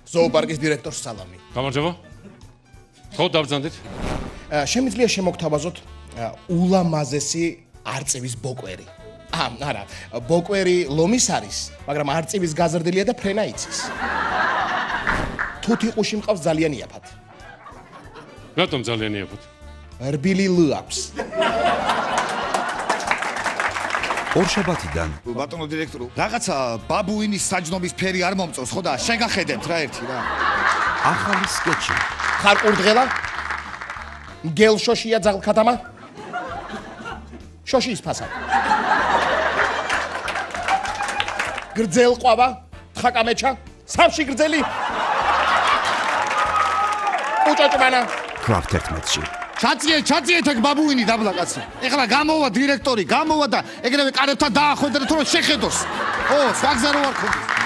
ზოოპარკის დირექტორს სალამი. გამარჯობა. ხო დავბრძანდით. შემიძლია შემოგთავაზოთ ულამაზესი არწივის ბოკვერი. არა, ბოკვერი ლომის არის, მაგრამ არწივის გაზრდილია და ფრენა იცის. თუთიყუში მყავს ძალიან იაფად. რატომ ძალიან იაფად? რბილი ლ აქვს. ორშაბათიდან ბატონო დირექტორო, რაღაცა ბაბუინის საჯნობის ფერი არ მომწონს, ხო და შეგახედებთ რა ერთი რა. ახალი სკეჩი. ხარ ყურდღელა? მგელ შოშია ძაღლქათამა? შოშის ფასა. გრძელ ყვავა? თხაკამეჩა? სამში გრძელი? უჭოჭმანა. კრაფტ 11-ში. ჩაწიეთ ეგ ბაბუინი დაბლა კაცო. ეხლა გამოვა დირექტორი, გამოვა და ეგრევე კარებთან დაახვედრეთ რომ შეხედოს. ო, სხვა გზა რო არ ქონდეს.